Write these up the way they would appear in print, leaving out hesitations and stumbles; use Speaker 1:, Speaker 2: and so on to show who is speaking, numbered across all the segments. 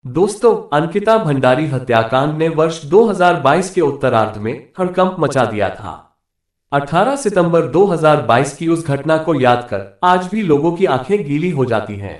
Speaker 1: दोस्तों, अंकिता भंडारी हत्याकांड ने वर्ष 2022 के उत्तरार्ध में हड़कंप मचा दिया था। 18 सितंबर 2022 की उस घटना को याद कर आज भी लोगों की आंखें गीली हो जाती हैं।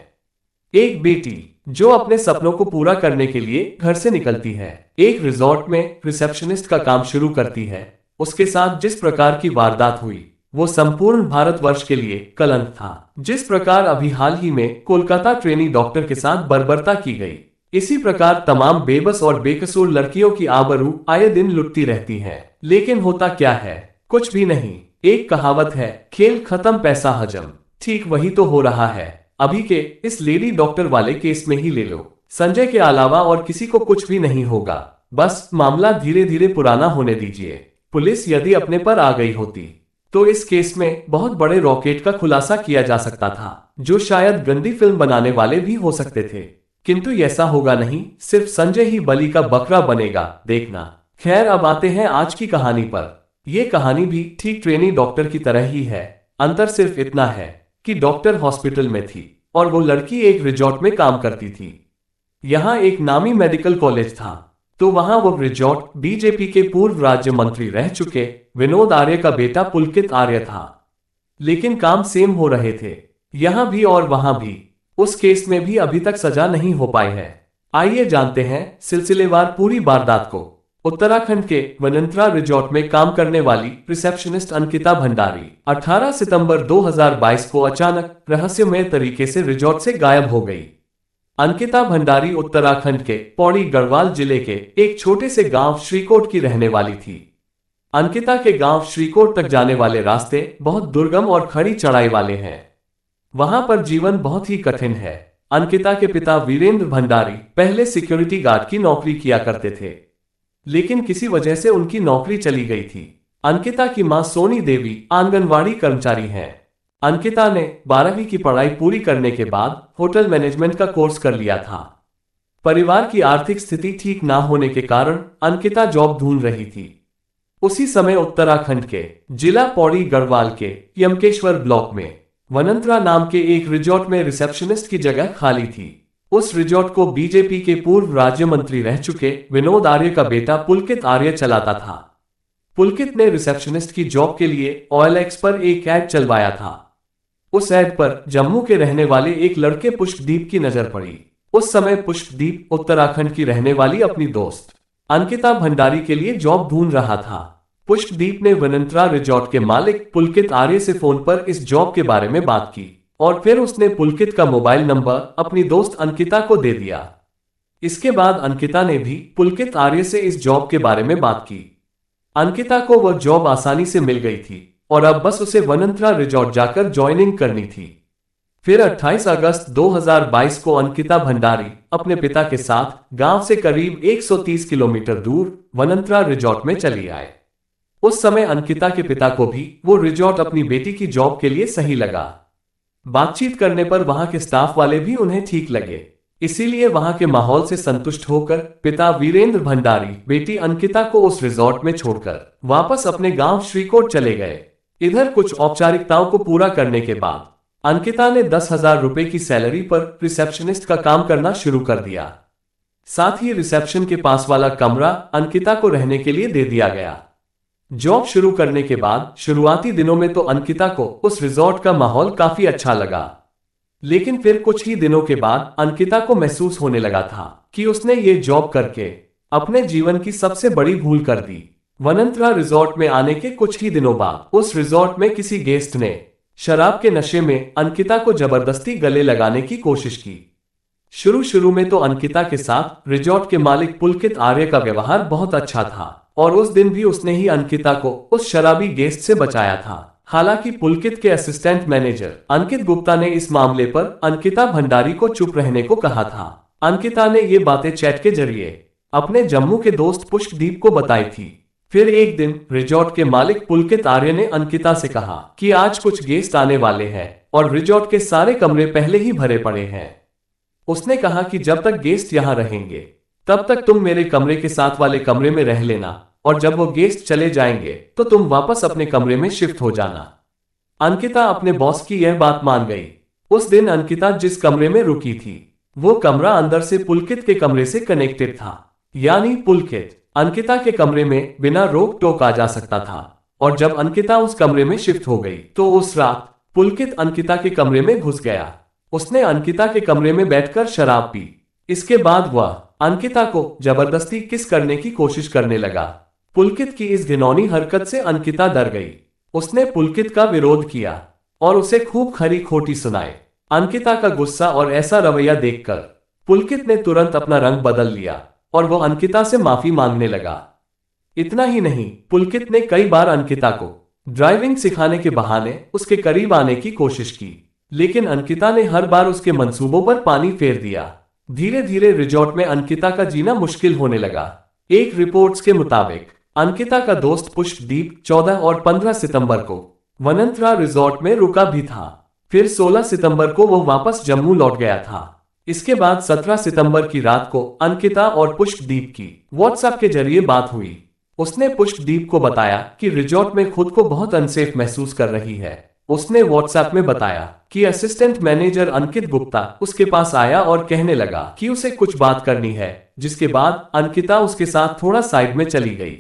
Speaker 1: एक बेटी जो अपने सपनों को पूरा करने के लिए घर से निकलती है, एक रिजॉर्ट में रिसेप्शनिस्ट का काम शुरू करती है। उसके साथ जिस प्रकार की वारदात हुई वो संपूर्ण भारतवर्ष के लिए कलंक था। जिस प्रकार अभी हाल ही में कोलकाता ट्रेनी डॉक्टर के साथ बर्बरता की गई, इसी प्रकार तमाम बेबस और बेकसूर लड़कियों की आबरू आए दिन लुटती रहती है। लेकिन होता क्या है? कुछ भी नहीं। एक कहावत है, खेल खत्म पैसा हजम। ठीक वही तो हो रहा है। अभी के इस लेडी डॉक्टर वाले केस में ही ले लो। संजय के अलावा और किसी को कुछ भी नहीं होगा। बस मामला धीरे धीरे पुराना होने दीजिए। पुलिस यदि अपने पर आ गई होती तो इस केस में बहुत बड़े रॉकेट का खुलासा किया जा सकता था, जो शायद गंदी फिल्म बनाने वाले भी हो सकते थे। किंतु ऐसा होगा नहीं, सिर्फ संजय ही बलि का बकरा बनेगा, देखना। खैर, अब आते हैं आज की कहानी पर। यह कहानी भी ठीक ट्रेनी डॉक्टर की तरह ही है। अंतर सिर्फ इतना है कि डॉक्टर हॉस्पिटल में थी और वो लड़की एक रिजॉर्ट में काम करती थी। यहाँ एक नामी मेडिकल कॉलेज था, तो वहां वो रिजॉर्ट बीजेपी के पूर्व राज्य मंत्री रह चुके विनोद आर्य का बेटा पुलकित आर्य था। लेकिन काम सेम हो रहे थे, यहाँ भी और वहां भी। उस केस में भी अभी तक सजा नहीं हो पाई है। आइए जानते हैं सिलसिलेवार पूरी वारदात को। उत्तराखंड के वनंतरा रिजॉर्ट में काम करने वाली रिसेप्शनिस्ट अंकिता भंडारी 18 सितंबर 2022 को अचानक रहस्यमय तरीके से रिजॉर्ट से गायब हो गई। अंकिता भंडारी उत्तराखंड के पौड़ी गढ़वाल जिले के एक छोटे से गांव श्रीकोट की रहने वाली थी। अंकिता के गांव श्रीकोट तक जाने वाले रास्ते बहुत दुर्गम और खड़ी चढ़ाई वाले हैं। वहां पर जीवन बहुत ही कठिन है। अंकिता के पिता वीरेंद्र भंडारी पहले सिक्योरिटी गार्ड की नौकरी किया करते थे, लेकिन किसी वजह से उनकी नौकरी चली गई थी। अंकिता की मां सोनी देवी आंगनवाड़ी कर्मचारी हैं। अंकिता ने 12वीं की पढ़ाई पूरी करने के बाद होटल मैनेजमेंट का कोर्स कर लिया था। परिवार की आर्थिक स्थिति ठीक ना होने के कारण अंकिता जॉब ढूंढ रही थी। उसी समय उत्तराखंड के जिला पौड़ी गढ़वाल के यमकेश्वर ब्लॉक में वनंतरा नाम के एक रिजॉर्ट में रिसेप्शनिस्ट की जगह खाली थी। उस रिजॉर्ट को बीजेपी के पूर्व राज्य मंत्री रह चुके विनोद आर्य का बेटा पुलकित आर्य चलाता था। पुलकित ने रिसेप्शनिस्ट की जॉब के लिए OLX पर एक ऐड चलवाया था। उस ऐड पर जम्मू के रहने वाले एक लड़के पुष्पदीप की नजर पड़ी। उस समय पुष्पदीप उत्तराखंड की रहने वाली अपनी दोस्त अंकिता भंडारी के लिए जॉब ढूंढ रहा था। पुष्पदीप ने वनंतरा रिजॉर्ट के मालिक पुलकित आर्य से फोन पर इस जॉब के बारे में बात की और फिर उसने पुलकित का मोबाइल नंबर अपनी दोस्त अंकिता को दे दिया। इसके बाद अंकिता ने भी पुलकित आर्य से इस जॉब के बारे में बात की। अंकिता को वह जॉब आसानी से मिल गई थी और अब बस उसे वनंतरा रिजॉर्ट जाकर ज्वाइनिंग करनी थी। फिर 28 अगस्त 2022 को अंकिता भंडारी अपने पिता के साथ गांव से करीब 130 किलोमीटर दूर वनंतरा रिजॉर्ट में चली आए। उस समय अंकिता के पिता को भी वो रिजॉर्ट अपनी बेटी की जॉब के लिए सही लगा। बातचीत करने पर वहां के स्टाफ वाले भी उन्हें ठीक लगे, इसीलिए वहां के माहौल से संतुष्ट होकर पिता वीरेंद्र भंडारी बेटी अंकिता को उस रिजॉर्ट में छोड़कर वापस अपने गांव श्रीकोट चले गए। इधर कुछ औपचारिकताओं को पूरा करने के बाद अंकिता ने 10,000 रुपए की सैलरी पर रिसेप्शनिस्ट का काम करना शुरू कर दिया। साथ ही रिसेप्शन के पास वाला कमरा अंकिता को रहने के लिए दे दिया गया। जॉब शुरू करने के बाद शुरुआती दिनों में तो अंकिता को उस रिजॉर्ट का माहौल काफी अच्छा लगा, लेकिन फिर कुछ ही दिनों के बाद अंकिता को महसूस होने लगा था कि उसने ये जॉब करके अपने जीवन की सबसे बड़ी भूल कर दी। वनंतरा रिजॉर्ट में आने के कुछ ही दिनों बाद उस रिजॉर्ट में किसी गेस्ट ने शराब के नशे में अंकिता को जबरदस्ती गले लगाने की कोशिश की। शुरू में तो अंकिता के साथ रिजॉर्ट के मालिक पुलकित आर्य का व्यवहार बहुत अच्छा था और उस दिन भी उसने ही अंकिता को उस शराबी गेस्ट से बचाया था। हालांकि पुलकित के असिस्टेंट मैनेजर अंकित गुप्ता ने इस मामले पर अंकिता भंडारी को चुप रहने को कहा था। अंकिता ने ये बातें चैट के जरिए अपने जम्मू के दोस्त पुष्पदीप को बताई थी। फिर एक दिन रिजॉर्ट के मालिक पुलकित आर्य ने अंकिता से कहा कि आज कुछ गेस्ट आने वाले हैं और रिजॉर्ट के सारे कमरे पहले ही भरे पड़े हैं। उसने कहा कि जब तक गेस्ट यहाँ रहेंगे तब तक तुम मेरे कमरे के साथ वाले कमरे में रह लेना और जब वो गेस्ट चले जाएंगे तो तुम वापस अपने कमरे में शिफ्ट हो जाना। अंकिता अपने बॉस की यह बात मान गई। उस दिन अंकिता जिस कमरे में रुकी थी वो कमरा अंदर से पुलकित के कमरे से कनेक्टेड था, यानी पुलकित अंकिता के कमरे में बिना रोक टोक आ जा सकता था। और जब अंकिता उस कमरे में शिफ्ट हो गई तो उस रात पुलकित अंकिता के कमरे में घुस गया। उसने अंकिता के कमरे में बैठकर शराब पी। इसके बाद वह अंकिता को जबरदस्ती किस करने की कोशिश करने लगा। पुलकित की इस घिनौनी हरकत से अंकिता डर गई। उसने पुलकित का विरोध किया और उसे खूब खरी खोटी सुनाए। अंकिता का गुस्सा और ऐसा रवैया देखकर पुलकित ने तुरंत अपना रंग बदल लिया और वो अंकिता से माफी मांगने लगा। इतना ही नहीं, पुलकित ने कई बार अंकिता को ड्राइविंग सिखाने के बहाने उसके करीब आने की कोशिश की, लेकिन अंकिता ने हर बार उसके मंसूबों पर पानी फेर दिया। धीरे धीरे रिजॉर्ट में अंकिता का जीना मुश्किल होने लगा। एक रिपोर्ट्स के मुताबिक अंकिता का दोस्त पुष्पदीप 14 और 15 सितंबर को वनंतरा रिजॉर्ट में रुका भी था। फिर 16 सितंबर को वो वापस जम्मू लौट गया था। इसके बाद 17 सितंबर की रात को अंकिता और पुष्पदीप की व्हाट्सएप के जरिए बात हुई। उसने पुष्पदीप को बताया कि रिजॉर्ट में खुद को बहुत अनसेफ महसूस कर रही है। उसने व्हाट्सएप में बताया कि असिस्टेंट मैनेजर अंकित गुप्ता उसके पास आया और कहने लगा कि उसे कुछ बात करनी है, जिसके बाद अंकिता उसके साथ थोड़ा साइड में चली गई।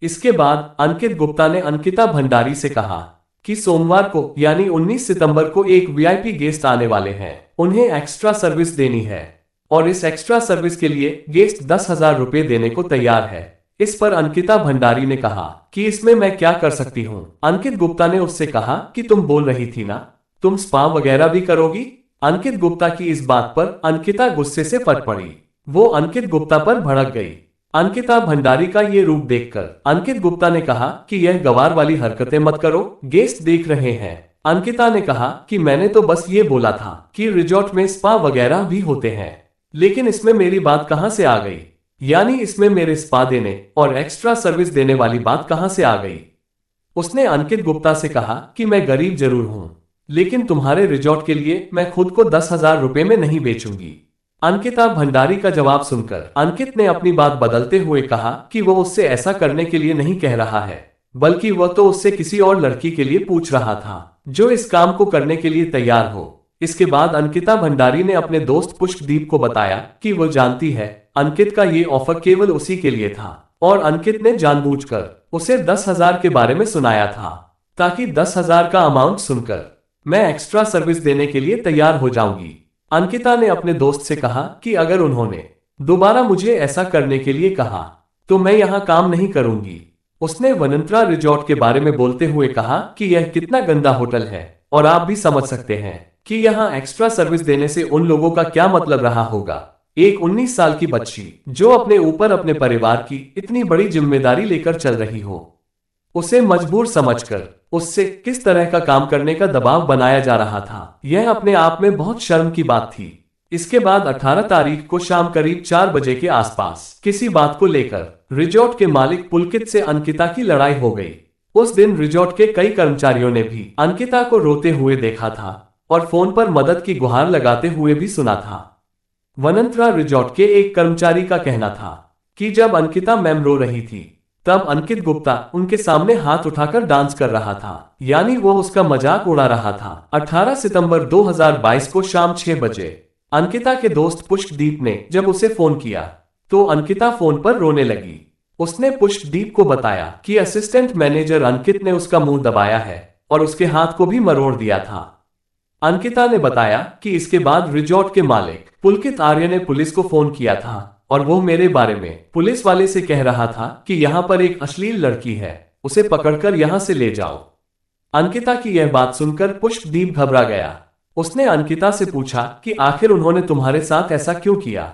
Speaker 1: इसके बाद अंकित गुप्ता ने अंकिता भंडारी से कहा कि सोमवार को यानी 19 सितंबर को एक वीआईपी गेस्ट आने वाले हैं, उन्हें एक्स्ट्रा सर्विस देनी है और इस एक्स्ट्रा सर्विस के लिए गेस्ट 10,000 रुपए देने को तैयार है। इस पर अंकिता भंडारी ने कहा कि इसमें मैं क्या कर सकती हूँ। अंकित गुप्ता ने उससे कहा कि तुम बोल रही थी ना, तुम स्पा वगैरह भी करोगी। अंकित गुप्ता की इस बात पर अंकिता गुस्से से फट पड़ी। वो अंकित गुप्ता पर भड़क गई। अंकिता भंडारी का ये रूप देखकर अंकित गुप्ता ने कहा कि यह गवार वाली हरकतें मत करो, गेस्ट देख रहे हैं। अंकिता ने कहा कि मैंने तो बस ये बोला था कि रिजॉर्ट में स्पा वगैरह भी होते हैं, लेकिन इसमें मेरी बात कहां से आ गई, यानी इसमें मेरे स्पा देने और एक्स्ट्रा सर्विस देने वाली बात कहां से आ गई। उसने अंकित गुप्ता से कहा कि मैं गरीब जरूर हूं, लेकिन तुम्हारे रिजॉर्ट के लिए मैं खुद को 10,000 रुपए में नहीं बेचूंगी। अंकिता भंडारी का जवाब सुनकर अंकित ने अपनी बात बदलते हुए कहा कि वो उससे ऐसा करने के लिए नहीं कह रहा है, बल्कि वह तो उससे किसी और लड़की के लिए पूछ रहा था जो इस काम को करने के लिए तैयार हो। इसके बाद अंकिता भंडारी ने अपने दोस्त पुष्पदीप को बताया कि वो जानती है अंकित का ये ऑफर केवल उसी के लिए था और अंकित ने जानबूझकर उसे 10,000 के बारे में सुनाया था, ताकि 10,000 का अमाउंट सुनकर मैं एक्स्ट्रा सर्विस देने के लिए तैयार हो जाऊंगी। अंकिता ने अपने दोस्त से कहा कि अगर उन्होंने दोबारा मुझे ऐसा करने के लिए कहा तो मैं यहाँ काम नहीं करूंगी। उसने वनंतरा रिजॉर्ट के बारे में बोलते हुए कहा कि यह कितना गंदा होटल है और आप भी समझ सकते हैं कि यहाँ एक्स्ट्रा सर्विस देने से उन लोगों का क्या मतलब रहा होगा। एक 19 साल की बच्ची जो अपने ऊपर अपने परिवार की इतनी बड़ी जिम्मेदारी लेकर चल रही हो, उसे मजबूर समझकर उससे किस तरह का काम करने का दबाव बनाया जा रहा था, यह अपने आप में बहुत शर्म की बात थी। इसके बाद 18 तारीख को शाम करीब 4 बजे के आसपास किसी बात को लेकर रिजॉर्ट के मालिक पुलकित से अंकिता की लड़ाई हो गई। उस दिन रिजॉर्ट के कई कर्मचारियों ने भी अंकिता को रोते हुए देखा था और फोन पर मदद की गुहार लगाते हुए भी सुना था। वनंतरा रिजॉर्ट के एक कर्मचारी का कहना था कि जब अंकिता मैम रो रही थी तब अंकित गुप्ता उनके सामने हाथ उठाकर डांस कर रहा था, यानी वो उसका मजाक उड़ा रहा था। 18 सितंबर 2022 को शाम 6 बजे अंकिता के दोस्त पुष्पदीप ने जब उसे फोन किया तो अंकिता फोन पर रोने लगी। उसने पुष्पदीप को बताया कि असिस्टेंट मैनेजर अंकित ने उसका मुंह दबाया है और उसके हाथ को भी मरोड़ दिया था। अंकिता ने बताया कि इसके बाद रिजॉर्ट के मालिक पुलकित आर्य ने पुलिस को फोन किया था और वो मेरे बारे में पुलिस वाले से कह रहा था कि यहाँ पर एक अश्लील लड़की है, उसे पकड़कर यहाँ से ले जाओ। अंकिता की यह बात सुनकर पुष्पदीप घबरा गया। उसने अंकिता से पूछा कि आखिर उन्होंने तुम्हारे साथ ऐसा क्यों किया।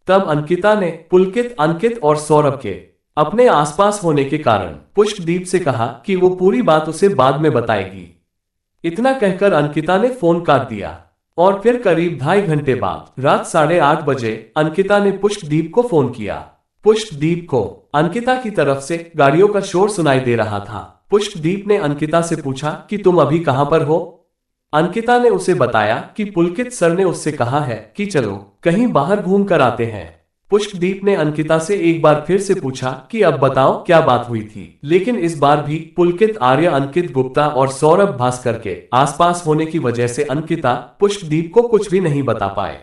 Speaker 1: तब अंकिता ने पुलकित, अंकित और सौरभ के अपने आसपास होने के कारण पुष्पदीप से कहा कि वो पूरी बात उसे बाद में बताएगी। इतना कहकर अंकिता ने फोन काट दिया और फिर करीब 2.5 घंटे बाद रात 8:30 बजे अंकिता ने पुष्पदीप को फोन किया। पुष्पदीप को अंकिता की तरफ से गाड़ियों का शोर सुनाई दे रहा था। पुष्पदीप ने अंकिता से पूछा कि तुम अभी कहां पर हो। अंकिता ने उसे बताया कि पुलकित सर ने उससे कहा है कि चलो कहीं बाहर घूम कर आते हैं। पुष्पदीप ने अंकिता से एक बार फिर से पूछा कि अब बताओ क्या बात हुई थी, लेकिन इस बार भी पुलकित आर्य, अंकित गुप्ता और सौरभ भास्कर के आसपास होने की वजह से अंकिता पुष्पदीप को कुछ भी नहीं बता पाए।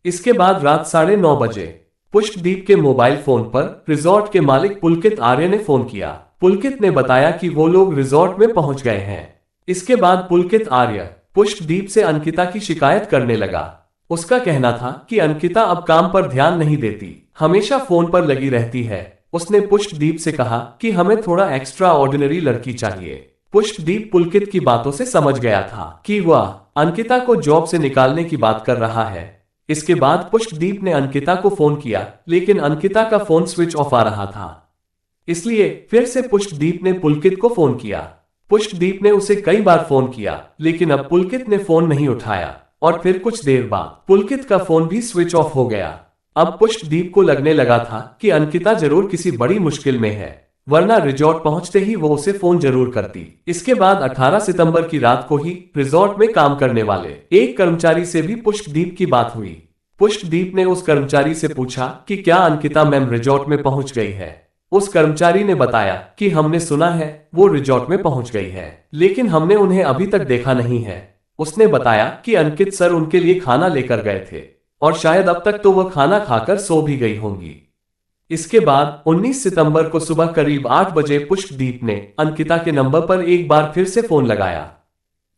Speaker 1: इसके बाद रात 9:30 बजे पुष्पदीप के मोबाइल फोन पर रिजॉर्ट के मालिक पुलकित आर्य ने फोन किया। पुलकित ने बताया कि वो लोग रिजॉर्ट में पहुंच गए हैं। इसके बाद पुलकित आर्य पुष्पदीप से अंकिता की शिकायत करने लगा। उसका कहना था कि अंकिता अब काम पर ध्यान नहीं देती, हमेशा फोन पर लगी रहती है। उसने पुष्पदीप से कहा कि हमें थोड़ा एक्स्ट्रा ऑर्डिनरी लड़की चाहिए। पुष्पदीप पुलकित की बातों से समझ गया था कि वह अंकिता को जॉब से निकालने की बात कर रहा है। इसके बाद पुष्पदीप ने अंकिता को फोन किया, लेकिन अंकिता का फोन स्विच ऑफ आ रहा था। इसलिए फिर से पुष्पदीप ने पुलकित को फोन किया। पुष्पदीप ने उसे कई बार फोन किया, लेकिन अब पुलकित ने फोन नहीं उठाया और फिर कुछ देर बाद पुलकित का फोन भी स्विच ऑफ हो गया। अब पुष्पदीप को लगने लगा था कि अंकिता जरूर किसी बड़ी मुश्किल में है, वरना रिजॉर्ट पहुंचते ही वो उसे फोन जरूर करती। इसके बाद 18 सितंबर की रात को ही रिजॉर्ट में काम करने वाले एक कर्मचारी से भी पुष्पदीप की बात हुई। पुष्पदीप ने उस कर्मचारी से पूछा कि क्या अंकिता मैम रिजॉर्ट में पहुंच गई है। उस कर्मचारी ने बताया कि हमने सुना है वो रिजॉर्ट में पहुंच गई है, लेकिन हमने उन्हें अभी तक देखा नहीं है। उसने बताया कि अंकित सर उनके लिए खाना लेकर गए थे और शायद अब तक तो वह खाना खाकर सो भी गई होंगी। इसके बाद 19 सितंबर को सुबह करीब 8 बजे पुष्पदीप ने अंकिता के नंबर पर एक बार फिर से फोन लगाया,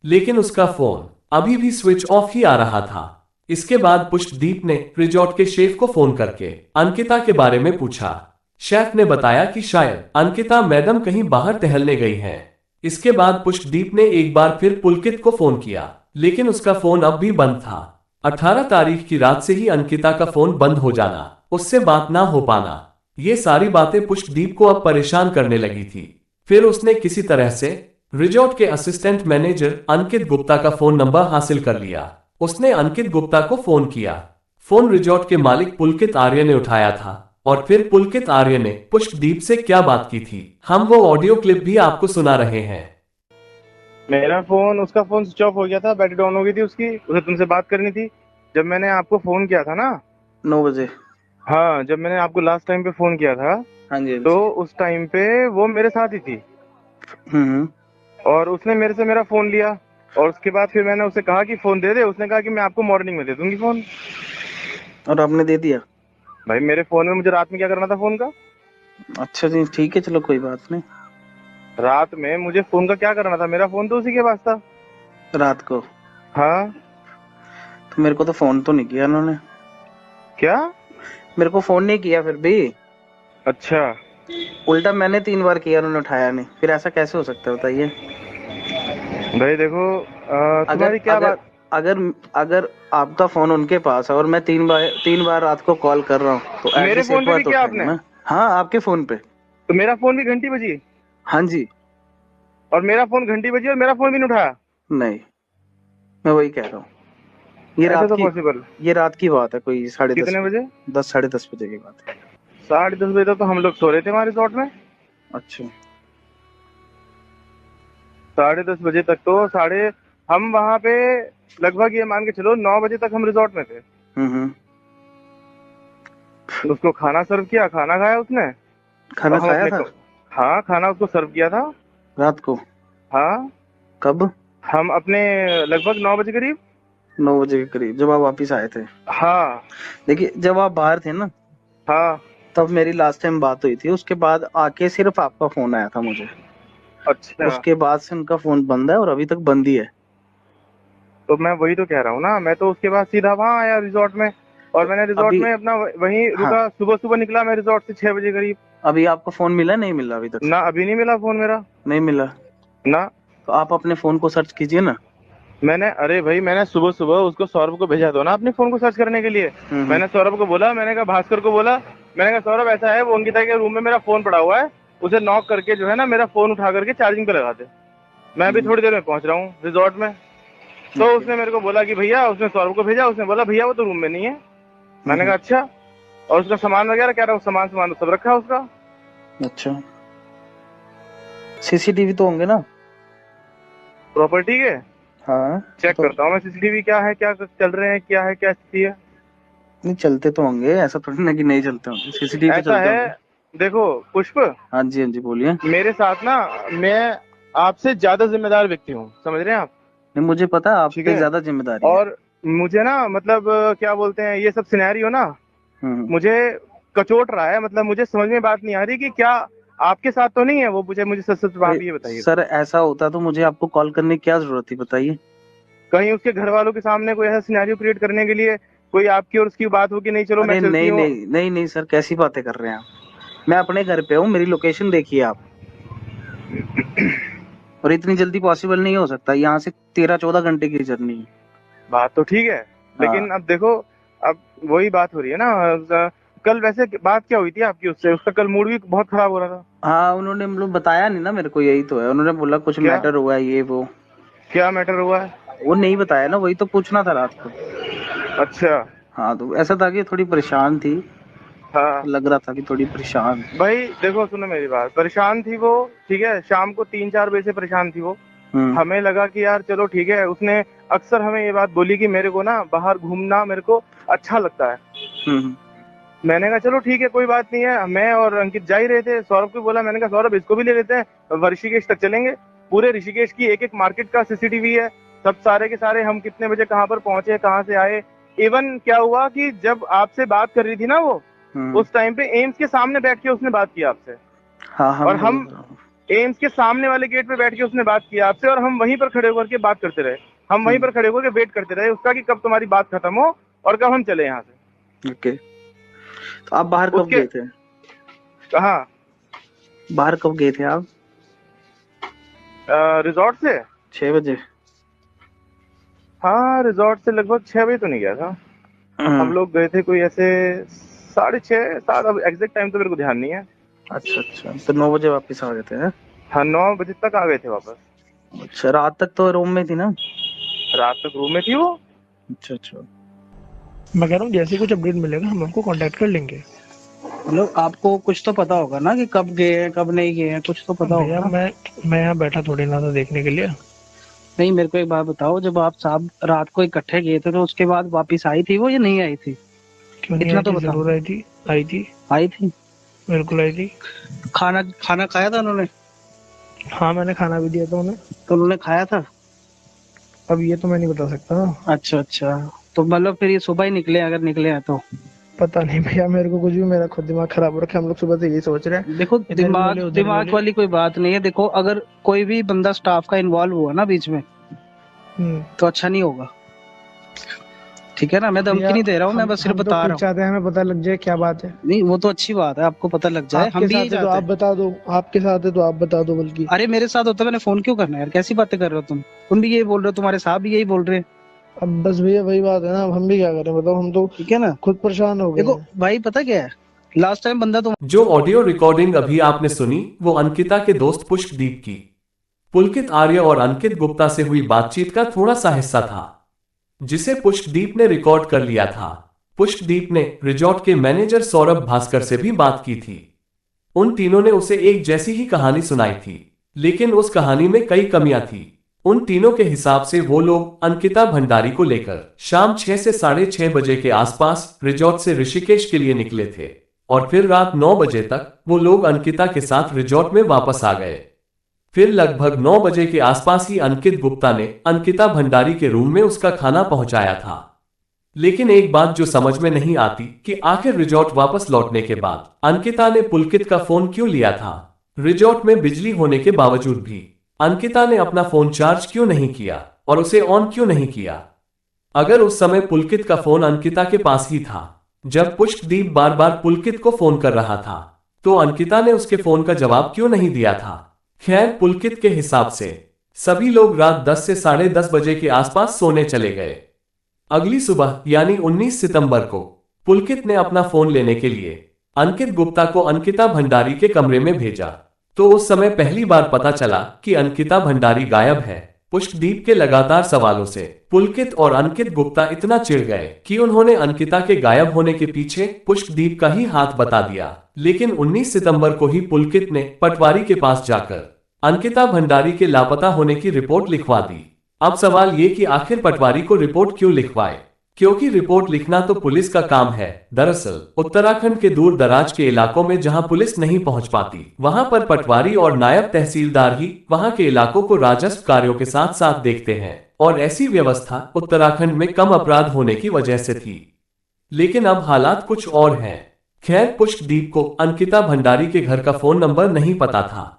Speaker 1: लेकिन उसका फोन अभी भी स्विच ऑफ ही आ रहा था। इसके बाद पुष्पदीप ने रिजॉर्ट के शेफ को फोन करके अंकिता के बारे में पूछा। शेफ ने बताया कि शायद अंकिता मैडम कहीं बाहर टहलने गई हैं। इसके बाद पुष्पदीप ने एक बार फिर पुलकित को फोन किया, लेकिन उसका फोन अब भी बंद था। 18 तारीख की रात से ही अंकिता का फोन बंद हो जाना, उससे बात ना हो पाना, ये सारी बातें पुष्पदीप को अब परेशान करने लगी थी। फिर उसने किसी तरह से रिजॉर्ट के असिस्टेंट मैनेजर अंकित गुप्ता का फोन नंबर हासिल कर लिया। उसने अंकित गुप्ता को फोन किया। फोन रिजॉर्ट के मालिक पुलकित आर्य ने उठाया था और फिर पुलकित आर्य ने पुष्पदीप से क्या बात की थी, हम वो ऑडियो क्लिप भी आपको सुना रहे हैं।
Speaker 2: मेरा फोन, उसका फोन स्विच ऑफ हो गया था, बैटरी डाउन हो गई थी उसकी, उसे तुमसे बात करनी थी। जब मैंने आपको फोन किया था ना
Speaker 3: 9 बजे।
Speaker 2: हाँ, जब मैंने आपको लास्ट टाइम पे फोन किया था
Speaker 3: हाँ जी, हाँ
Speaker 2: तो
Speaker 3: जी।
Speaker 2: उस टाइम पे वो मेरे साथ ही थी
Speaker 3: हम्म।
Speaker 2: और उसने मेरे से मेरा फोन लिया और उसके बाद फिर मैंने उसे कहा कि फोन दे दे। उसने कहा कि मैं आपको मॉर्निंग में दे दूंगी फोन।
Speaker 3: और आपने दे दिया?
Speaker 2: भाई मेरे फोन में मुझे रात में क्या करना था फोन का?
Speaker 3: अच्छा जी, ठीक है, चलो कोई बात नहीं।
Speaker 2: रात में मुझे फोन का क्या करना था? मेरा फोन तो उसी के पास था।
Speaker 3: रात को?
Speaker 2: हाँ।
Speaker 3: तो मेरे को तो फोन तो नहीं किया उन्होंने।
Speaker 2: क्या?
Speaker 3: मेरे को फोन नहीं किया फिर भी।
Speaker 2: अच्छा।
Speaker 3: उल्टा मैंने 3 बार किया, उन्होंने उठाया नहीं। फिर ऐसा कैसे हो सकता है बताइए?
Speaker 2: भाई देखो,
Speaker 3: अगर
Speaker 2: तुम्हारी क्या
Speaker 3: अगर
Speaker 2: बात?
Speaker 3: अगर अगर आपका फोन उनके पास है और मैं 3 बार रात को कॉल कर रहा हूँ तो
Speaker 2: मेरे
Speaker 3: एटलीस्ट
Speaker 2: फोन
Speaker 3: एक
Speaker 2: पे
Speaker 3: बार
Speaker 2: भी
Speaker 3: तो
Speaker 2: किया
Speaker 3: उठाएंगे
Speaker 2: आपने?
Speaker 3: ना। हाँ, आपके फोन पे।
Speaker 2: तो मेरा फोन भी घंटी बजी
Speaker 3: हाँ जी।
Speaker 2: और मेरा फोन घंटी बजी और मेरा फोन भी नहीं उठाया?
Speaker 3: नहीं, मैं वही कह रहा हूँ। ये
Speaker 2: ऐसा
Speaker 3: रात
Speaker 2: तो
Speaker 3: की
Speaker 2: पॉसिबल?
Speaker 3: ये रात की बात है, कोई 10:30
Speaker 2: कितने बजे?
Speaker 3: 10 10:30 बजे की बात है।
Speaker 2: 10:30 बजे तक तो हम लोग सो रहे थे हमारे रिसोर्ट में।
Speaker 3: अच्छा।
Speaker 2: 10:30 बजे तक तो हम वहां पे लगभग ये मान के चलो 9 बजे तक हम रिसोर्ट में थे।
Speaker 3: हम्म।
Speaker 2: उसको खाना सर्व किया, खाना खाया उसने
Speaker 3: खाना
Speaker 2: और हम
Speaker 3: खाया
Speaker 2: अपने
Speaker 3: था
Speaker 2: हाँ, खाना उसको सर्व किया था।
Speaker 3: रात को?
Speaker 2: हाँ,
Speaker 3: कब?
Speaker 2: हम अपने लगभग 9 बजे करीब।
Speaker 3: 9 बजे के करीब जब आप वापिस आए थे?
Speaker 2: हाँ।
Speaker 3: देखिए, जब आप बाहर थे ना,
Speaker 2: हाँ।
Speaker 3: तब मेरी लास्ट टाइम बात हुई थी। उसके बाद आके सिर्फ आपका फोन आया था मुझे।
Speaker 2: अच्छा।
Speaker 3: उसके बाद से उनका फोन बंद है और अभी तक बंद ही है।
Speaker 2: तो मैं वही तो कह रहा हूँ ना, मैं तो उसके बाद सीधा वहां आया रिसोर्ट में और
Speaker 3: तो
Speaker 2: मैंने रिसोर्ट
Speaker 3: अभी
Speaker 2: में अपना वहीं
Speaker 3: हाँ,
Speaker 2: रुका। सुबह सुबह निकला मैं रिसोर्ट से 6 बजे करीब।
Speaker 3: अभी आपको फोन मिला नहीं मिला अभी तक?
Speaker 2: ना, अभी नहीं मिला फोन मेरा।
Speaker 3: नहीं मिला?
Speaker 2: ना।
Speaker 3: तो आप अपने फोन को सर्च कीजिए ना।
Speaker 2: अरे भाई, मैंने सुबह सुबह उसको सौरभ को भेजा दो ना अपने फोन को सर्च करने के लिए।
Speaker 3: हम्म।
Speaker 2: मैंने सौरभ को बोला, मैंने कहा भास्कर को बोला, मैंने कहा सौरभ ऐसा है, वो अंकिता के रूम में मेरा फोन पड़ा हुआ है, उसे नॉक करके जो है ना मेरा फोन उठा करके चार्जिंग पे लगा दे। मैं अभी थोड़ी देर में पहुंच रहा हूँ रिजॉर्ट में। तो उसने मेरे को बोला कि भैया, उसने सौरभ को भेजा, उसने बोला भैया वो तो रूम में नहीं है। मैंने कहा अच्छा। और उसका सामान वगैरह कह रहा हूँ, सामान सामान तो सब रखा है उसका।
Speaker 3: अच्छा, सीसीटीवी तो होंगे ना
Speaker 2: प्रॉपर्टी के?
Speaker 3: हाँ,
Speaker 2: चेक
Speaker 3: तो
Speaker 2: करता हूँ मैं सीसीटीवी, क्या है, क्या चल रहे हैं, क्या है, क्या स्थिति है।
Speaker 3: नहीं चलते तो होंगे, ऐसा थोड़ी ना कि नहीं चलते होंगे, सीसीटीवी तो
Speaker 2: ऐसा
Speaker 3: चलते
Speaker 2: है,
Speaker 3: होंगे।
Speaker 2: देखो पुष्प,
Speaker 3: हाँ जी, हाँ जी, बोलिए।
Speaker 2: मेरे साथ ना, मैं आपसे ज्यादा जिम्मेदार व्यक्ति हूँ, समझ रहे हैं आप?
Speaker 3: नहीं, मुझे पता है आप
Speaker 2: ठीक
Speaker 3: पे
Speaker 2: है।
Speaker 3: ज्यादा जिम्मेदारी है।
Speaker 2: और मुझे ना मतलब क्या बोलते हैं, ये सब सिनेरियो ना मुझे कचोट रहा है। मतलब मुझे समझ में बात नहीं आ रही कि क्या आपके साथ तो नहीं है वो। मुझे मुझे सच सच बात ये बताइए।
Speaker 3: सर ऐसा होता तो मुझे आपको कॉल करने की क्या जरूरत थी, बताइए।
Speaker 2: कहीं उसके घर वालों के सामने कोई ऐसा सिनेरियो क्रिएट करने के लिए कोई आपकी और उसकी बात हो कि नहीं चलो मैं
Speaker 3: अरे
Speaker 2: चलती
Speaker 3: नहीं
Speaker 2: हूँ।
Speaker 3: नहीं नहीं नहीं सर, कैसी बातें कर रहे हैं आप। मैं अपने घर पे हूँ, मेरी लोकेशन देखिए आप। और इतनी जल्दी पॉसिबल नहीं हो सकता, यहाँ से 13-14 घंटे की जर्नी है।
Speaker 2: बात तो ठीक है,
Speaker 3: हाँ
Speaker 2: लेकिन अब देखो, अब वही बात हो रही है ना। कल वैसे बात क्या हुई थी आपकी उससे? उसका कल मूड भी बहुत खराब हो रहा था।
Speaker 3: हाँ, उन्होंने मतलब बताया नहीं ना मेरे को, यही तो है। उन्होंने बोला कुछ
Speaker 2: क्या
Speaker 3: मैटर हुआ है ये वो।
Speaker 2: क्या मैटर हुआ है?
Speaker 3: वो नहीं बताया ना, वही तो पूछना था रात को।
Speaker 2: अच्छा।
Speaker 3: हाँ तो ऐसा था कि थोड़ी परेशान थी,
Speaker 2: हाँ
Speaker 3: लग रहा था कि थोड़ी परेशान।
Speaker 2: भाई देखो, सुनो मेरी बात। परेशान थी वो, ठीक है, शाम को 3-4 बजे से परेशान थी वो।
Speaker 3: हम्म
Speaker 2: हमें लगा कि यार चलो ठीक है। उसने अक्सर हमें ये बात बोली कि मेरे को ना बाहर घूमना मेरे को अच्छा लगता है।
Speaker 3: हम्म
Speaker 2: मैंने कहा चलो ठीक है, कोई बात नहीं है। मैं और अंकित जा ही रहे थे। सौरभ को बोला, मैंने कहा सौरभ इसको भी ले लेते हैं, ऋषिकेश तक चलेंगे। पूरे ऋषिकेश की एक एक मार्केट का सीसीटीवी है, सब सारे के सारे। हम कितने बजे कहाँ पर पहुंचे, कहाँ से आए। इवन क्या हुआ कि जब आपसे बात कर रही थी ना वो,
Speaker 3: हम्म।
Speaker 2: उस टाइम पे एम्स के सामने बैठ के उसने बात की आपसे।
Speaker 3: हाँ हाँ
Speaker 2: और
Speaker 3: मैं वही
Speaker 2: हम
Speaker 3: कर रहा हूँ।
Speaker 2: एम्स के सामने वाले गेट पे बैठ के उसने बात की आपसे, और हम वहीं पर खड़े होकर के बात करते रहे। हम वहीं पर खड़े होकर के वेट करते रहे उसका कि कब तुम्हारी बात खत्म हो और कब हम चले यहाँ से।
Speaker 3: ओके, तो आप बाहर कब
Speaker 2: उसके
Speaker 3: गए थे?
Speaker 2: कहा?
Speaker 3: बाहर कब गए थे आप?
Speaker 2: रिजॉर्ट से?
Speaker 3: 6 बजे?
Speaker 2: हाँ, रिजॉर्ट से लगभग 6 बजे तो नहीं गया था। हम लोग गए थे कोई ऐसे 6:30-7। अब एग्जैक्ट टाइम तो मेरे को ध्यान नहीं है।
Speaker 3: अच्छा अच्छा, तो 9 बजे वापस आ गए थे हैं?
Speaker 2: हाँ, 9 बजे तक आ गए थे वापस।
Speaker 3: अच्छा, रात तक तो रूम में थी ना?
Speaker 2: रात तक रूम में थी वो।
Speaker 3: अच्छा अच्छा।
Speaker 4: मैं कह रहा हूँ जैसे कुछ अपडेट मिलेगा हम आपको कांटेक्ट कर लेंगे।
Speaker 3: मतलब आपको कुछ तो पता होगा ना कि कब गए हैं कब नहीं गए हैं, कुछ तो पता
Speaker 4: भैया
Speaker 3: होगा ना?
Speaker 4: मैं यहाँ बैठा थोड़ी ना था देखने के लिए।
Speaker 3: नहीं, मेरे को एक बात बताओ, जब आप साहब रात को इकट्ठे गए थे तो उसके बाद वापस आई थी वो या नहीं आई थी?
Speaker 4: क्यों नहीं
Speaker 3: इतना
Speaker 4: आई
Speaker 3: तो
Speaker 4: थी?
Speaker 3: बताओ।
Speaker 4: जरूर आई थी, आई थी,
Speaker 3: आई थी?
Speaker 4: बिल्कुल आई थी।
Speaker 3: खाना खाना खाया था उन्होंने?
Speaker 4: हाँ मैंने खाना भी दिया था उन्हें।
Speaker 3: तो उन्होंने खाया था?
Speaker 4: अब ये तो मैं नहीं बता सकता।
Speaker 3: अच्छा अच्छा, तो मतलब फिर ये सुबह ही निकले, अगर निकले हैं तो?
Speaker 4: पता नहीं भैया, मेरे को कुछ भी, मेरा खुद दिमाग खराब हो रखा है। हम लोग सुबह से यही सोच रहे हैं,
Speaker 3: देखो,
Speaker 4: इधर भी
Speaker 3: दिमाग
Speaker 4: बोले उधर भी
Speaker 3: दिमाग
Speaker 4: बोले।
Speaker 3: वाली कोई बात नहीं है। देखो, अगर कोई भी बंदा स्टाफ का इन्वॉल्व हुआ ना बीच में, तो अच्छा नहीं होगा। ठीक है ना? मैं धमकी
Speaker 4: भैया
Speaker 3: नहीं दे रहा हूँ, मैं बस सिर्फ
Speaker 4: हम तो
Speaker 3: बता
Speaker 4: खुद
Speaker 3: रहा हूँ।
Speaker 4: चाहते हैं हमें पता लग जाए क्या बात है।
Speaker 3: नहीं, वो तो अच्छी बात है, आपको पता लग जाए, हम
Speaker 4: आपके
Speaker 3: भी
Speaker 4: साथ
Speaker 3: यही
Speaker 4: है तो
Speaker 3: चाहते
Speaker 4: आप
Speaker 3: हैं।
Speaker 4: बता दो, आपके साथ है तो आप बता दो बल्कि।
Speaker 3: अरे मेरे साथ होता मैंने फोन क्यों करना है यार? कैसी बातें कर रहे हो तुम भी यही बोल रहे हो, तुम्हारे साहब भी यही बोल रहे हैं।
Speaker 4: अब बस भैया वही बात है ना, अब हम भी क्या करें बताओ, हम तो
Speaker 3: ठीक है ना?
Speaker 4: खुद परेशान हो गए
Speaker 3: देखो
Speaker 4: हैं।
Speaker 3: भाई, पता क्या है, लास्ट टाइम बंदा तुम
Speaker 1: जो ऑडियो रिकॉर्डिंग अभी आपने सुनी वो अंकिता के दोस्त पुष्पदीप की पुलकित आर्य और अंकित गुप्ता से हुई बातचीत का थोड़ा सा हिस्सा था, जिसे पुष्पदीप ने रिकॉर्ड कर लिया था। पुष्पदीप ने रिजॉर्ट के मैनेजर सौरभ भास्कर से भी बात की थी। उन तीनों ने उसे एक जैसी ही कहानी सुनाई थी, लेकिन उस कहानी में कई कमियां थी। उन तीनों के हिसाब से वो लोग अंकिता भंडारी को लेकर शाम 6 से 6:30 बजे के आसपास रिजॉर्ट से ऋषिकेश के लिए निकले थे, और फिर रात 9 बजे तक वो लोग अंकिता के साथ रिजॉर्ट में वापस आ गए। फिर लगभग 9 बजे के आसपास ही अंकित गुप्ता ने अंकिता भंडारी के रूम में उसका खाना पहुंचाया था। लेकिन एक बात जो समझ में नहीं आती कि आखिर रिजॉर्ट वापस लौटने के बाद अंकिता ने पुलकित का फोन क्यों लिया था। रिजॉर्ट में बिजली होने के बावजूद भी अंकिता ने अपना फोन चार्ज क्यों नहीं किया और उसे ऑन क्यों नहीं किया। अगर उस समय पुलकित का फोन अंकिता के पास ही था जब पुष्पदीप बार बार पुलकित को फोन कर रहा था, तो अंकिता ने उसके फोन का जवाब क्यों नहीं दिया था। खैर, पुलकित के हिसाब से सभी लोग रात 10 से 10:30 बजे के आसपास सोने चले गए। अगली सुबह यानी 19 सितंबर को पुलकित ने अपना फोन लेने के लिए अंकित गुप्ता को अंकिता भंडारी के कमरे में भेजा, तो उस समय पहली बार पता चला कि अंकिता भंडारी गायब है। पुष्पदीप के लगातार सवालों से पुलकित और अंकित गुप्ता इतना चिढ़ गए कि उन्होंने अंकिता के गायब होने के पीछे पुष्पदीप का ही हाथ बता दिया। लेकिन 19 सितंबर को ही पुलकित ने पटवारी के पास जाकर अंकिता भंडारी के लापता होने की रिपोर्ट लिखवा दी। अब सवाल ये कि आखिर पटवारी को रिपोर्ट क्यों लिखवाए। क्योंकि रिपोर्ट लिखना तो पुलिस का काम है। दरअसल उत्तराखंड के दूर दराज के इलाकों में जहां पुलिस नहीं पहुंच पाती, वहां पर पटवारी और नायब तहसीलदार ही वहां के इलाकों को राजस्व कार्यों के साथ साथ देखते हैं, और ऐसी व्यवस्था उत्तराखंड में कम अपराध होने की वजह से थी। लेकिन अब हालात कुछ और हैं। खैर, पुष्पदीप को अंकिता भंडारी के घर का फोन नंबर नहीं पता था,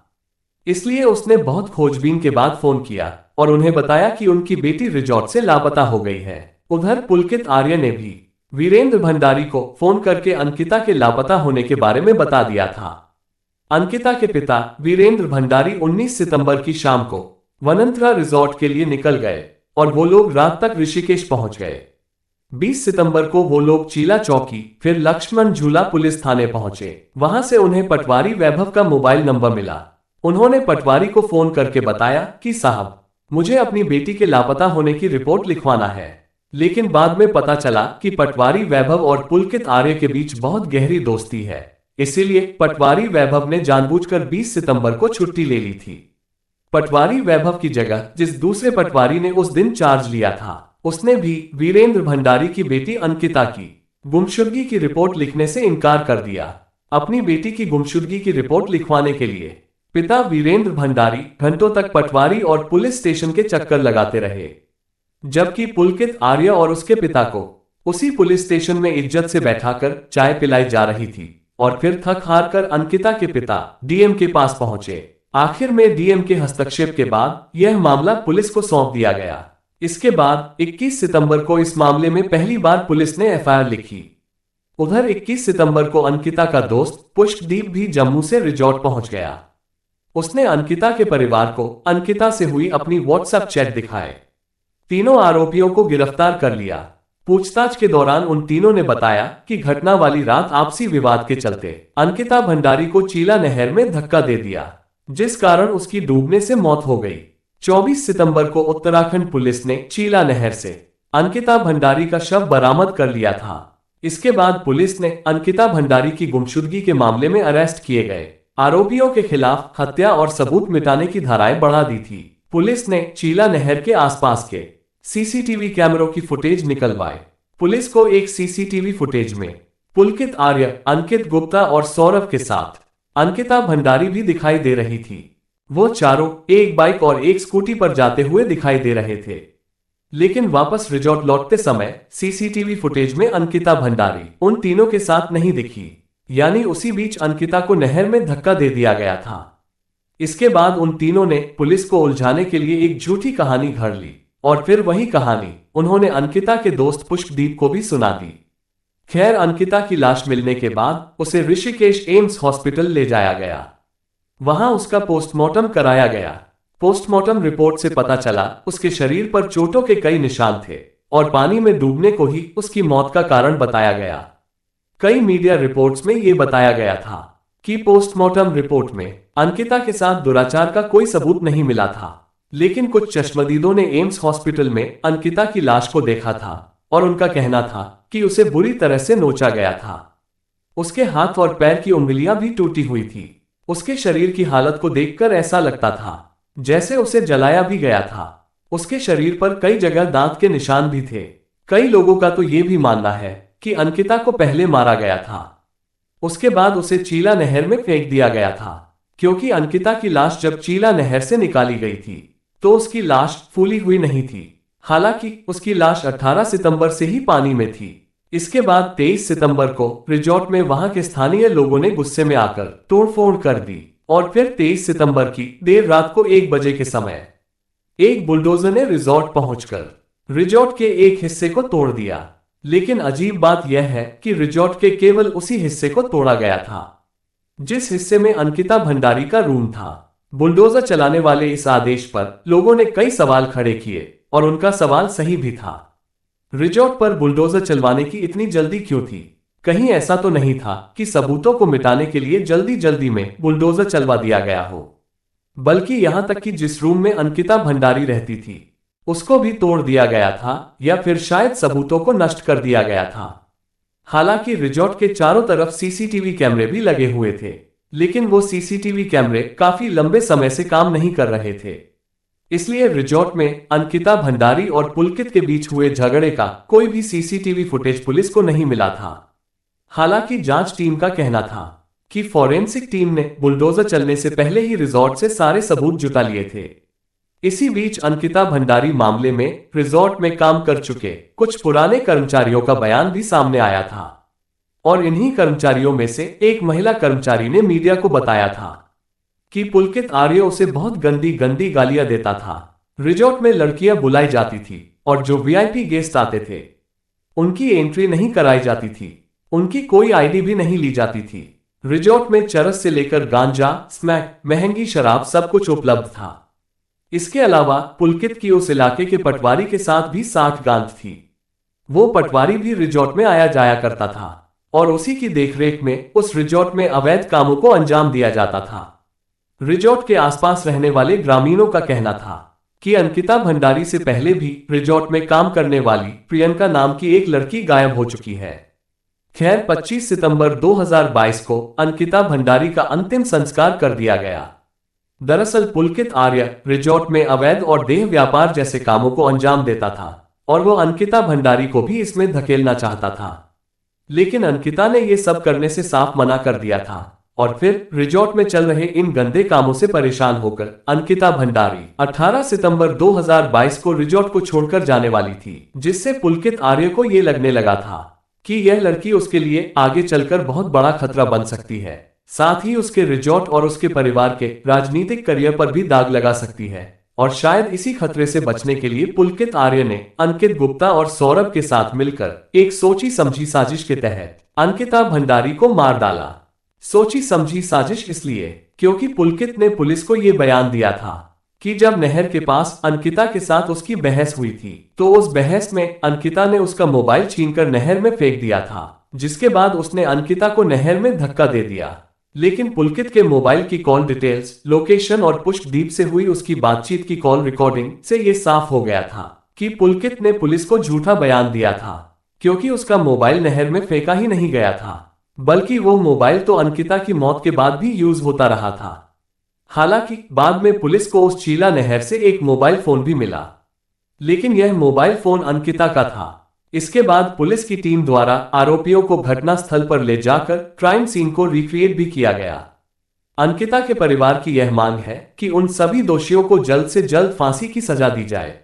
Speaker 1: इसलिए उसने बहुत खोजबीन के बाद फोन किया और उन्हें बताया कि उनकी बेटी रिजॉर्ट से लापता हो गई है। उधर पुलकित आर्य ने भी वीरेंद्र भंडारी को फोन करके अंकिता के लापता होने के बारे में बता दिया था। अंकिता के पिता वीरेंद्र भंडारी 19 सितंबर की शाम को वनंतरा रिजॉर्ट के लिए निकल गए और वो लोग रात तक ऋषिकेश पहुंच गए। 20 सितंबर को वो लोग चीला चौकी फिर लक्ष्मण झूला पुलिस थाने पहुंचे। वहां से उन्हें पटवारी वैभव का मोबाइल नंबर मिला। उन्होंने पटवारी को फोन करके बताया कि साहब, मुझे अपनी बेटी के लापता होने की रिपोर्ट लिखवाना है। लेकिन बाद में पता चला कि पटवारी वैभव और पुलकित आर्य के बीच बहुत गहरी दोस्ती है, इसीलिए पटवारी वैभव ने जानबूझकर 20 सितंबर को छुट्टी ले ली थी। पटवारी वैभव की जगह जिस दूसरे पटवारी ने उस दिन चार्ज लिया था, उसने भी वीरेंद्र भंडारी की बेटी अंकिता की गुमशुदगी की रिपोर्ट लिखने से इनकार कर दिया। अपनी बेटी की गुमशुदगी की रिपोर्ट लिखवाने के लिए पिता वीरेंद्र भंडारी घंटों तक पटवारी और पुलिस स्टेशन के चक्कर लगाते रहे, जबकि पुलकित आर्य और उसके पिता को उसी पुलिस स्टेशन में इज्जत से बैठाकर चाय पिलाई जा रही थी। और फिर थक हार कर अंकिता के पिता डीएम के पास पहुंचे। आखिर में डीएम के हस्तक्षेप के बाद यह मामला पुलिस को सौंप दिया गया। इसके बाद 21 सितंबर को इस मामले में पहली बार पुलिस ने एफआईआर लिखी। उधर 21 सितंबर को अंकिता का दोस्त पुष्पदीप भी जम्मू से रिजॉर्ट पहुंच गया। उसने अंकिता के परिवार को अंकिता से हुई अपनी व्हाट्सएप चैट दिखाए। तीनों आरोपियों को गिरफ्तार कर लिया। पूछताछ के दौरान उन तीनों ने बताया कि घटना वाली रात आपसी विवाद के चलते अंकिता भंडारी को चीला नहर में धक्का दे दिया, जिस कारण उसकी डूबने से मौत हो गई। 24 सितंबर को उत्तराखंड पुलिस ने चीला नहर से अंकिता भंडारी का शव बरामद कर लिया था। इसके बाद पुलिस ने अंकिता भंडारी की गुमशुदगी के मामले में अरेस्ट किए गए आरोपियों के खिलाफ हत्या और सबूत मिटाने की धाराएं बढ़ा दी थी। पुलिस ने चीला नहर के आसपास के सीसीटीवी कैमरों की फुटेज निकलवाए। पुलिस को एक सीसीटीवी फुटेज में पुलकित आर्य, अंकित गुप्ता और सौरभ के साथ अंकिता भंडारी भी दिखाई दे रही थी। वो चारों एक बाइक और एक स्कूटी पर जाते हुए दिखाई दे रहे थे, लेकिन वापस रिजॉर्ट लौटते समय सीसीटीवी फुटेज में अंकिता भंडारी उन तीनों के साथ नहीं दिखी, यानी उसी बीच अंकिता को नहर में धक्का दे दिया गया था। इसके बाद उन तीनों ने पुलिस को उलझाने के लिए एक झूठी कहानी घड़ ली और फिर वही कहानी उन्होंने अंकिता के दोस्त पुष्पदीप को भी सुना दी। खैर, अंकिता की लाश मिलने के बाद उसे ऋषिकेश एम्स हॉस्पिटल ले जाया गया। वहां उसका पोस्टमार्टम कराया गया। पोस्टमार्टम रिपोर्ट से पता चला उसके शरीर पर चोटों के कई निशान थे और पानी में डूबने को ही उसकी मौत का कारण बताया गया। कई मीडिया रिपोर्ट्स में यह बताया गया था कि पोस्टमार्टम रिपोर्ट में अंकिता के साथ दुराचार का कोई सबूत नहीं मिला था, लेकिन कुछ चश्मदीदों ने एम्स हॉस्पिटल में अंकिता की लाश को देखा था और उनका कहना था कि उसे बुरी तरह से नोचा गया था। उसके हाथ और पैर की उंगलियां भी टूटी हुई थी। उसके शरीर की हालत को देखकर ऐसा लगता था जैसे उसे जलाया भी गया था। उसके शरीर पर कई जगह दांत के निशान भी थे। कई लोगों का तो ये भी मानना है कि अंकिता को पहले मारा गया था, उसके बाद उसे चीला नहर में फेंक दिया गया था, क्योंकि अंकिता की लाश जब चीला नहर से निकाली गई थी तो उसकी लाश फूली हुई नहीं थी। हालांकि उसकी लाश 18 सितंबर से ही पानी में थी। इसके बाद 23 सितंबर को रिजॉर्ट में वहां के स्थानीय लोगों ने गुस्से में आकर तोड़फोड़ कर दी और फिर 23 सितंबर की देर रात को 1 बजे के समय एक बुलडोजर ने रिजॉर्ट पहुंचकर रिजॉर्ट के एक हिस्से को तोड़ दिया। लेकिन अजीब बात यह है कि रिजॉर्ट के केवल उसी हिस्से को तोड़ा गया था जिस हिस्से में अंकिता भंडारी का रूम था। बुलडोजर चलाने वाले इस आदेश पर लोगों ने कई सवाल खड़े किए और उनका सवाल सही भी था। रिजॉर्ट पर बुलडोजर चलवाने की इतनी जल्दी क्यों थी? कहीं ऐसा तो नहीं था कि सबूतों को मिटाने के लिए जल्दी जल्दी में बुलडोजर चलवा दिया गया हो, बल्कि यहां तक कि जिस रूम में अंकिता भंडारी रहती थी उसको भी तोड़ दिया गया था, या फिर शायद सबूतों को नष्ट कर दिया गया था। हालांकि रिजॉर्ट के चारों तरफ सीसीटीवी कैमरे भी लगे हुए थे, लेकिन वो सीसीटीवी कैमरे काफी लंबे समय से काम नहीं कर रहे थे। इसलिए रिजॉर्ट में अंकिता भंडारी और पुलकित के बीच हुए झगड़े का कोई भी सीसीटीवी फुटेज पुलिस को नहीं मिला था। हालांकि जांच टीम का कहना था कि फॉरेंसिक टीम ने बुलडोजर चलने से पहले ही रिजॉर्ट से सारे सबूत जुटा लिए थे। इसी बीच अंकिता भंडारी मामले में रिजॉर्ट में काम कर चुके कुछ पुराने कर्मचारियों का बयान भी सामने आया था और इन्हीं कर्मचारियों में से एक महिला कर्मचारी ने मीडिया को बताया था कि पुलकित आर्य उसे बहुत गंदी गंदी गालियां देता था। रिजॉर्ट में लड़कियां बुलाई जाती थी और जो वीआईपी गेस्ट आते थे उनकी एंट्री नहीं कराई जाती थी, उनकी कोई आईडी भी नहीं ली जाती थी। रिजॉर्ट में चरस से लेकर गांजा, स्मैक, महंगी शराब सब कुछ उपलब्ध था। इसके अलावा पुलकित की उस इलाके के पटवारी के साथ भी साठगांठ थी। वो पटवारी भी रिजॉर्ट में आया जाया करता था और उसी की देखरेख में उस रिजॉर्ट में अवैध कामों को अंजाम दिया जाता था। रिजॉर्ट के आसपास रहने वाले ग्रामीणों का कहना था कि अंकिता भंडारी से पहले भी रिजॉर्ट में काम करने वाली प्रियंका नाम की एक लड़की गायब हो चुकी है। खैर 25 सितंबर 2022 को अंकिता भंडारी का अंतिम संस्कार कर दिया गया। दरअसल पुलकित आर्य रिजॉर्ट में अवैध और देह व्यापार जैसे कामों को अंजाम देता था और वो अंकिता भंडारी को भी इसमें धकेलना चाहता था, लेकिन अंकिता ने ये सब करने से साफ मना कर दिया था और फिर रिजॉर्ट में चल रहे इन गंदे कामों से परेशान होकर अंकिता भंडारी 18 सितंबर 2022 को रिजॉर्ट को छोड़कर जाने वाली थी, जिससे पुलकित आर्य को ये लगने लगा था कि यह लड़की उसके लिए आगे चलकर बहुत बड़ा खतरा बन सकती है, साथ ही उसके रिजॉर्ट और उसके परिवार के राजनीतिक करियर पर भी दाग लगा सकती है। और शायद इसी खतरे से बचने के लिए पुलकित आर्य ने अंकित गुप्ता और सौरभ के साथ मिलकर एक सोची समझी साजिश के तहत अंकिता भंडारी को मार डाला। सोची समझी साजिश इसलिए क्योंकि पुलकित ने पुलिस को यह बयान दिया था कि जब नहर के पास अंकिता के साथ उसकी बहस हुई थी तो उस बहस में अंकिता ने उसका मोबाइल छीनकर नहर में फेंक दिया था, जिसके बाद उसने अंकिता को नहर में धक्का दे दिया। लेकिन पुलकित के मोबाइल की कॉल डिटेल्स, लोकेशन और पुष्पदीप से हुई उसकी बातचीत की कॉल रिकॉर्डिंग से यह साफ हो गया था कि पुलकित ने पुलिस को झूठा बयान दिया था, क्योंकि उसका मोबाइल नहर में फेंका ही नहीं गया था, बल्कि वो मोबाइल तो अंकिता की मौत के बाद भी यूज होता रहा था। हालांकि बाद में पुलिस को उस चीला नहर से एक मोबाइल फोन भी मिला, लेकिन यह मोबाइल फोन अंकिता का था। इसके बाद पुलिस की टीम द्वारा आरोपियों को घटना स्थल पर ले जाकर क्राइम सीन को रिक्रिएट भी किया गया। अंकिता के परिवार की यह मांग है कि उन सभी दोषियों को जल्द से जल्द फांसी की सजा दी जाए।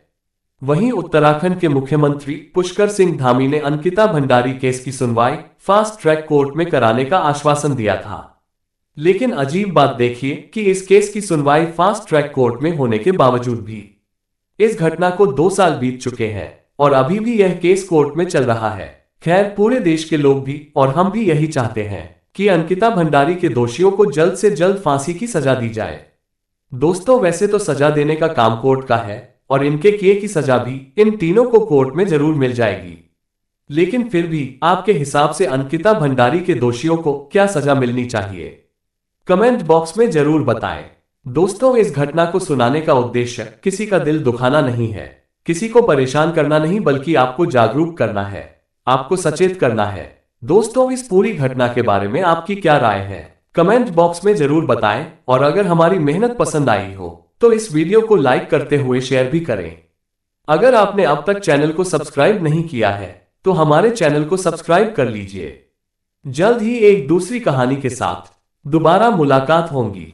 Speaker 1: वहीं उत्तराखंड के मुख्यमंत्री पुष्कर सिंह धामी ने अंकिता भंडारी केस की सुनवाई फास्ट ट्रैक कोर्ट में कराने का आश्वासन दिया था, लेकिन अजीब बात देखिए कि इस केस की सुनवाई फास्ट ट्रैक कोर्ट में होने के बावजूद भी इस घटना को 2 साल बीत चुके हैं और अभी भी यह केस कोर्ट में चल रहा है। खैर पूरे देश के लोग भी और हम भी यही चाहते हैं कि अंकिता भंडारी के दोषियों को जल्द से जल्द फांसी की सजा दी जाए। दोस्तों वैसे तो सजा देने का काम कोर्ट का है और इनके किए की सजा भी इन तीनों को कोर्ट में जरूर मिल जाएगी, लेकिन फिर भी आपके हिसाब से अंकिता भंडारी के दोषियों को क्या सजा मिलनी चाहिए, कमेंट बॉक्स में जरूर बताएं। दोस्तों इस घटना को सुनाने का उद्देश्य किसी का दिल दुखाना नहीं है, किसी को परेशान करना नहीं, बल्कि आपको जागरूक करना है, आपको सचेत करना है। दोस्तों इस पूरी घटना के बारे में आपकी क्या राय है, कमेंट बॉक्स में जरूर बताएं और अगर हमारी मेहनत पसंद आई हो तो इस वीडियो को लाइक करते हुए शेयर भी करें। अगर आपने अब तक चैनल को सब्सक्राइब नहीं किया है तो हमारे चैनल को सब्सक्राइब कर लीजिए। जल्द ही एक दूसरी कहानी के साथ दोबारा मुलाकात होगी।